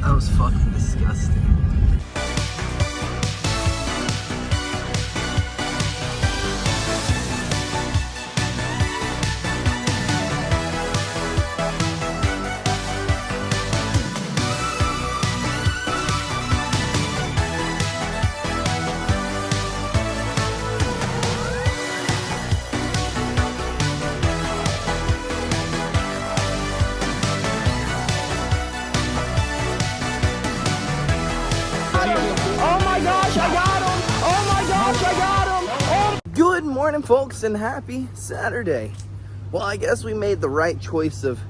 That was fucking disgusting. Good morning, folks, and happy Saturday. Well, I guess we made the right choice of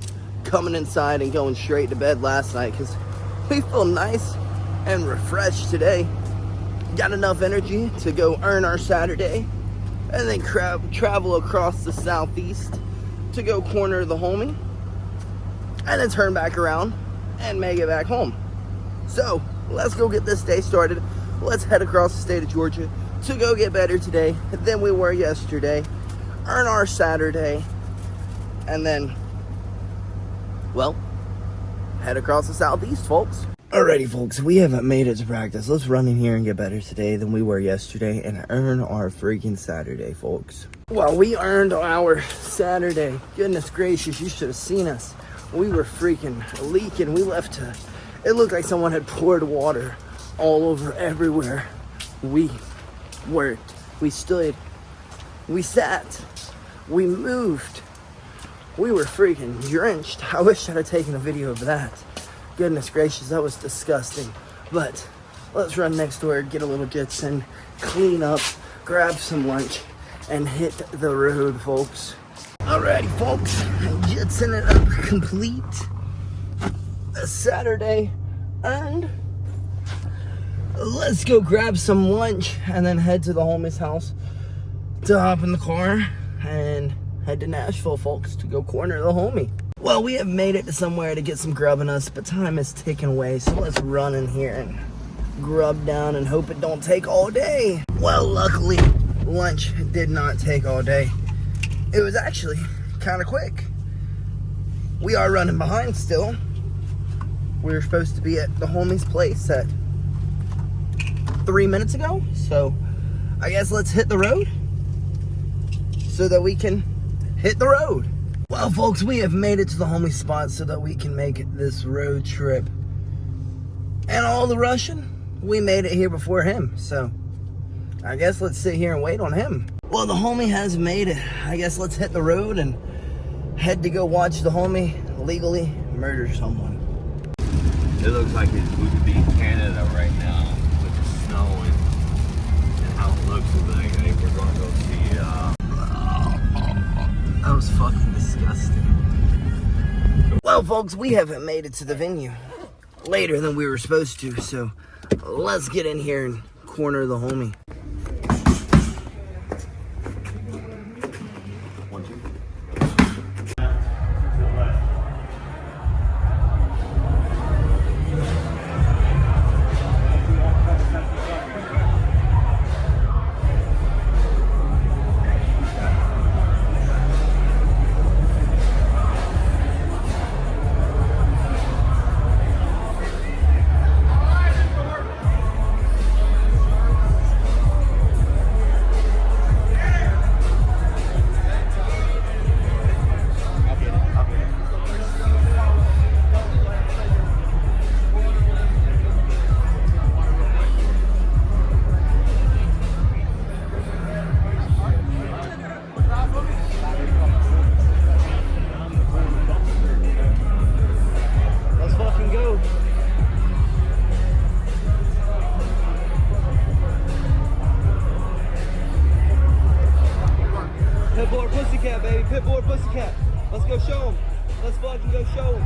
coming inside and going straight to bed last night because we feel nice and refreshed today. Got enough energy to go earn our Saturday and then travel across the southeast to go corner the homie and then turn back around and make it back home. So let's go get this day started. Let's head across the state of Georgia to go get better today than we were yesterday, earn our Saturday, and then, well, head across the southeast, folks. Alrighty, folks, we haven't made it to practice. Let's run in here and get better today than we were yesterday and earn our freaking Saturday, folks. Well, we earned our Saturday. Goodness gracious, you should have seen us. We were freaking leaking. We left it looked like someone had poured water all over everywhere. We worked, we stood, we sat, we moved, we were freaking drenched. I wish I'd have taken a video of that. Goodness gracious, that was disgusting. But let's run next door, get a little jitsin, clean up, grab some lunch, and hit the road, folks. Alrighty, folks, jitsin it up complete. A Saturday earned. Let's go grab some lunch and then head to the homie's house to hop in the car and head to Nashville, folks, to go corner the homie. Well, we have made it to somewhere to get some grub in us, but time is ticking away, so let's run in here and grub down and hope it don't take all day. Well, luckily, lunch did not take all day. It was actually kind of quick. We are running behind still. We were supposed to be at the homie's place at 3 minutes ago, so I guess let's hit the road so that we can hit the road. Well, folks, we have made it to the homie spot so that we can make this road trip. And all the rushing, we made it here before him, so I guess let's sit here and wait on him. Well, the homie has made it. I guess let's hit the road and head to go watch the homie legally murder someone. It looks like we could be in Canada right now. And how it looks like we're going to go see that was fucking disgusting. Well, folks, we haven't made it to the venue later than we were supposed to, so let's get in here and corner the homie. Pitbull or Pussycat, baby. Pitbull or Pussycat. Let's go show them. Let's fucking go show them.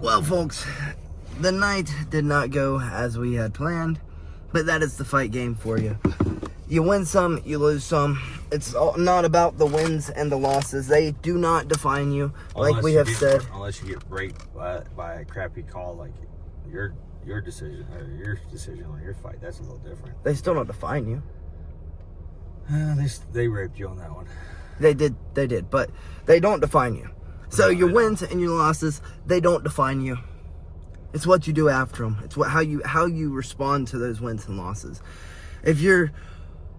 Well, folks, the night did not go as we had planned, but that is the fight game for you. You win some, you lose some. It's not about the wins and the losses. They do not define you, like we have said. Unless you get raped by a crappy call like your decision on your fight, that's a little different. They still don't define you. They raped you on that one. They did, but they don't define you. So your wins and your losses, they don't define you. It's what you do after them. It's how you respond to those wins and losses. If you're,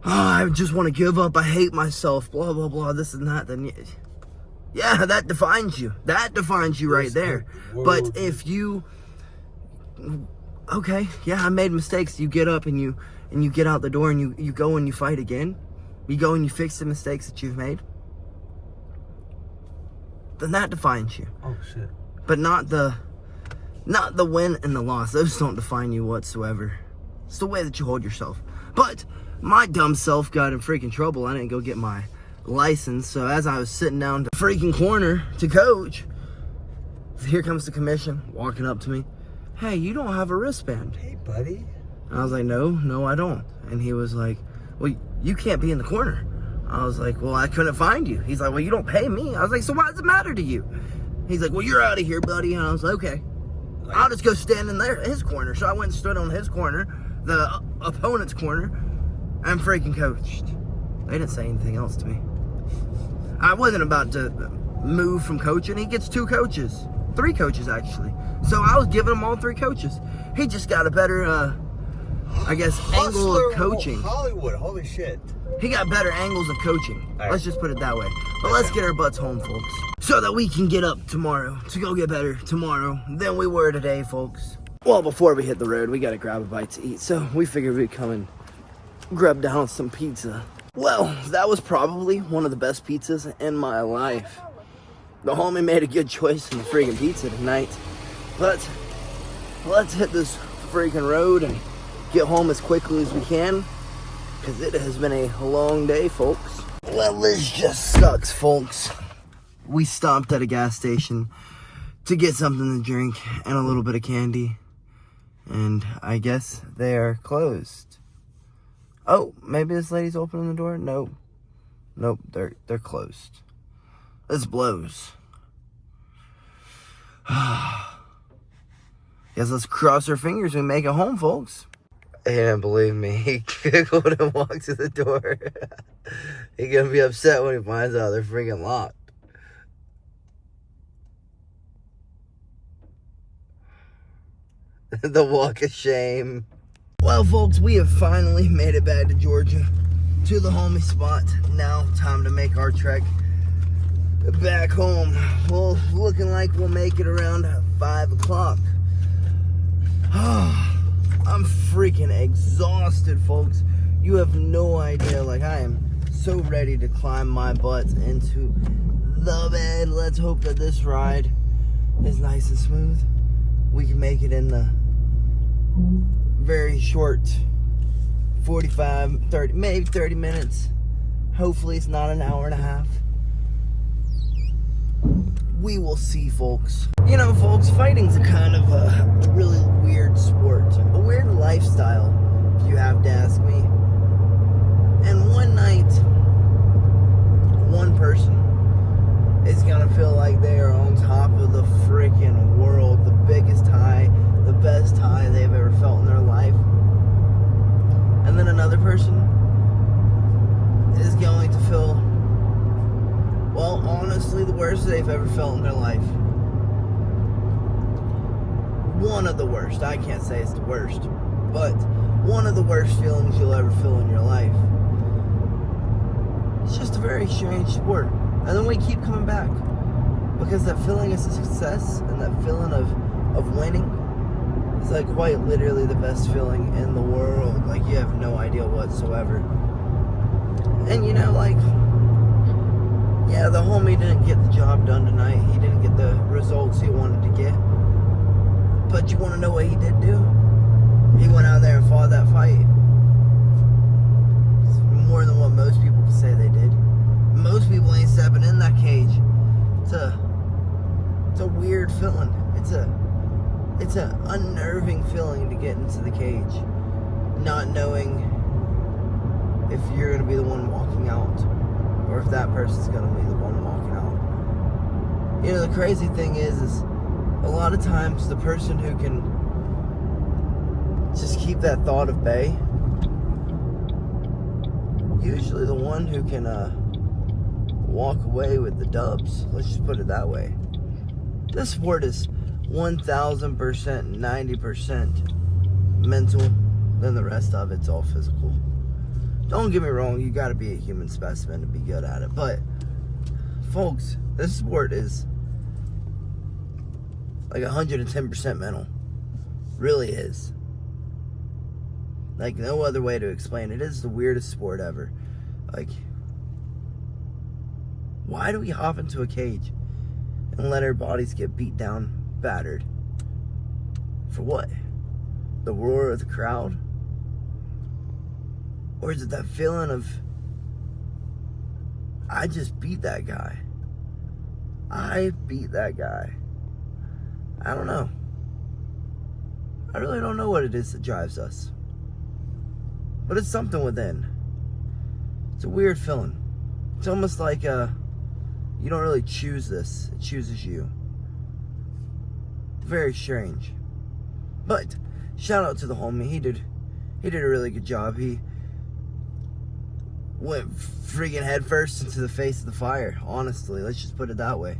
I just want to give up, I hate myself, blah, blah, blah, this and that, then yeah, that defines you. That defines you right there. But if you, okay, yeah, I made mistakes. You get up and you get out the door and you go and you fight again. You go and you fix the mistakes that you've made. Then that defines you. Oh shit. But not the win and the loss. Those don't define you whatsoever. It's the way that you hold yourself. But my dumb self got in freaking trouble. I didn't go get my license. So as I was sitting down to freaking corner to coach, here comes the commission walking up to me. Hey, you don't have a wristband. Hey, buddy. And I was like, no, I don't. And he was like, well, you can't be in the corner. I was like, well, I couldn't find you. He's like, well, you don't pay me. I was like, so why does it matter to you? He's like, well, you're out of here, buddy. And I was like, okay, I'll just go stand in there, his corner. So I went and stood on his corner, the opponent's corner, and freaking coached. They didn't say anything else to me. I wasn't about to move from coaching. He gets 2 coaches, 3 coaches actually. So I was giving him all 3 coaches. He just got a better, I guess, angle of coaching. Hollywood, holy shit. He got better angles of coaching. Right. Let's just put it that way. But let's get our butts home, folks. So that we can get up tomorrow to go get better tomorrow than we were today, folks. Well, before we hit the road, we got to grab a bite to eat. So we figured we'd come and grab down some pizza. Well, that was probably one of the best pizzas in my life. The homie made a good choice in the freaking pizza tonight. But let's hit this freaking road and get home as quickly as we can, because it has been a long day, folks. Well, this just sucks, folks. We stopped at a gas station to get something to drink and a little bit of candy, and I guess they are closed. Oh, maybe this lady's opening the door? Nope, they're closed. This blows. Guess let's cross our fingers and make it home, folks. He didn't believe me. He giggled and walked to the door. He's gonna be upset when he finds out they're freaking locked. The walk of shame. Well, folks, we have finally made it back to Georgia, to the homie spot. Now, time to make our trek back home. Well, looking like we'll make it around 5 o'clock. I'm freaking exhausted, folks. You have no idea. Like, I am so ready to climb my butt into the bed. Let's hope that this ride is nice and smooth. We can make it in the very short 45, 30, maybe 30 minutes. Hopefully it's not an hour and a half. We will see, folks. You know, folks, fighting's a kind of a really weird sport. A weird lifestyle, if you have to ask me. And one night, one person is gonna feel like they are on top of the freaking world. The biggest high, the best high they've ever felt in their life. And then another person is going to feel, well, honestly, the worst they've ever felt in their life. One of the worst. I can't say it's the worst, but one of the worst feelings you'll ever feel in your life. It's just a very strange sport. And then we keep coming back, because that feeling of success and that feeling of winning is like quite literally the best feeling in the world. Like, you have no idea whatsoever. And you know, like, yeah, the homie didn't get the job done tonight. He didn't get the results he wanted to get. But you want to know what he did do? He went out there and fought that fight. It's more than what most people can say they did. Most people ain't stepping in that cage. It's a weird feeling. It's a unnerving feeling to get into the cage, not knowing if you're gonna be the one walking out, or if that person's gonna be the one walking out. You know, the crazy thing is a lot of times the person who can just keep that thought of bay. Usually the one who can walk away with the dubs. Let's just put it that way. This sport is 1,000%, 90% mental. Then the rest of it's all physical. Don't get me wrong, you gotta be a human specimen to be good at it. But, folks, this sport is like 110% mental. Really is. Like, no other way to explain it. It is the weirdest sport ever. Like, why do we hop into a cage and let our bodies get beat down, battered? For what? The roar of the crowd? Or is it that feeling of, I just beat that guy. I beat that guy. I don't know. I really don't know what it is that drives us. But it's something within. It's a weird feeling. It's almost like you don't really choose this. It chooses you. Very strange. But shout out to the homie. He did a really good job. He went freaking headfirst into the face of the fire. Honestly, let's just put it that way.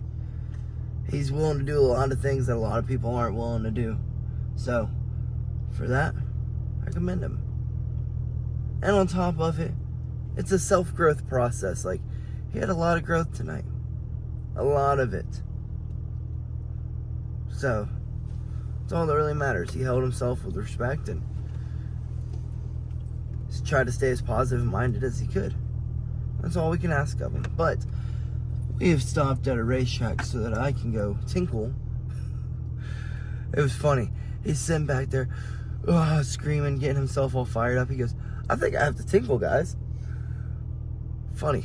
He's willing to do a lot of things that a lot of people aren't willing to do. So, for that, I commend him. And on top of it, it's a self-growth process. Like, he had a lot of growth tonight. A lot of it. So, it's all that really matters. He held himself with respect and just tried to stay as positive-minded as he could. That's all we can ask of him. But we have stopped at a racetrack so that I can go tinkle. It was funny. He's sitting back there, screaming, getting himself all fired up. He goes, I think I have to tinkle, guys. Funny.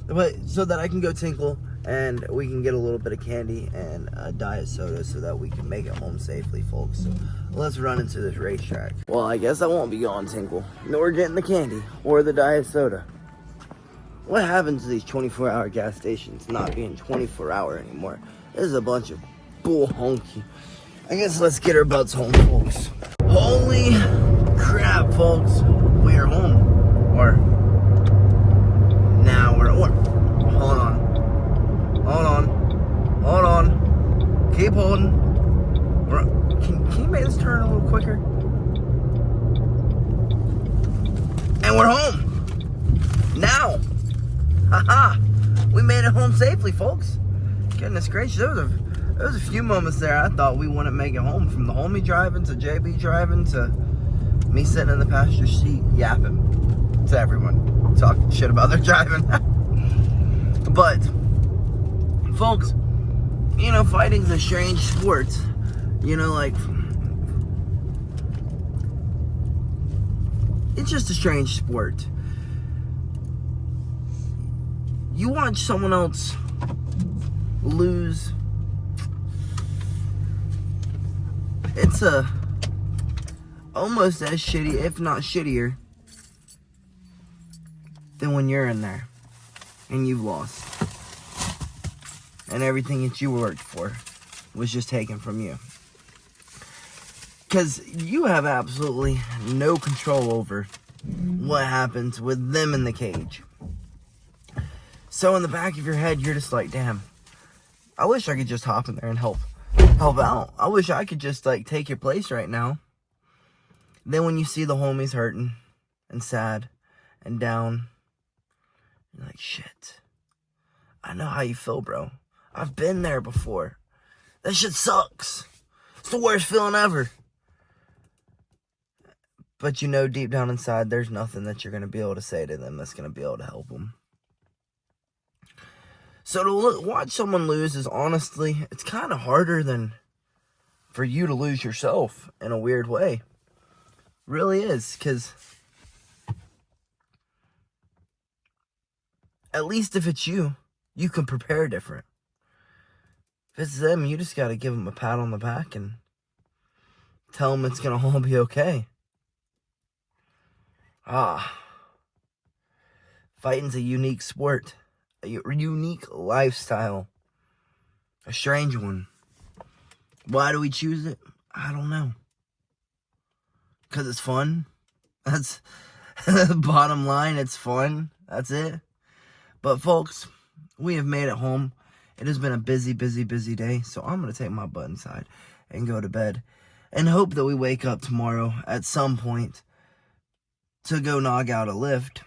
But so that I can go tinkle and we can get a little bit of candy and a diet soda so that we can make it home safely, folks. So let's run into this racetrack. Well, I guess I won't be going tinkle, nor getting the candy or the diet soda. What happens to these 24-hour gas stations not being 24-hour anymore? This is a bunch of bull honky. I guess let's get our butts home, folks. Holy crap, folks. We are home. Or now we're at work. Hold on. Keep holding. Can you make this turn a little quicker? And we're home. Now. Haha. We made it home safely, folks. Goodness gracious. There was a few moments there I thought we wouldn't make it home. From the homie driving to JB driving to me sitting in the passenger seat yapping to everyone, talking shit about their driving. But, folks, you know, fighting's a strange sport. You know, like, it's just a strange sport. You watch someone else lose. It's almost as shitty, if not shittier, than when you're in there and you've lost. And everything that you worked for was just taken from you. Because you have absolutely no control over what happens with them in the cage. So in the back of your head, you're just like, damn, I wish I could just hop in there and help out. I wish I could just, like, take your place right now. Then when you see the homies hurting and sad and down, you're like, shit. I know how you feel, bro. I've been there before. That shit sucks. It's the worst feeling ever. But you know deep down inside, there's nothing that you're going to be able to say to them that's going to be able to help them. So to watch someone lose is honestly, it's kind of harder than for you to lose yourself in a weird way. Really is, because at least if it's you, you can prepare different. If it's them, you just got to give them a pat on the back and tell them it's going to all be okay. Fighting's a unique sport. A unique lifestyle. A strange one. Why do we choose it? I don't know. Because it's fun. That's the bottom line. It's fun. That's it. But folks, we have made it home. It has been a busy, busy, busy day. So I'm going to take my butt inside and go to bed. And hope that we wake up tomorrow at some point to go knock out a lift.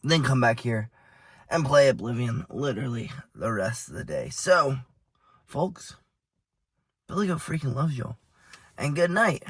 Then come back here and play Oblivion literally the rest of the day. So, folks, BillyGoat freaking loves y'all. And good night.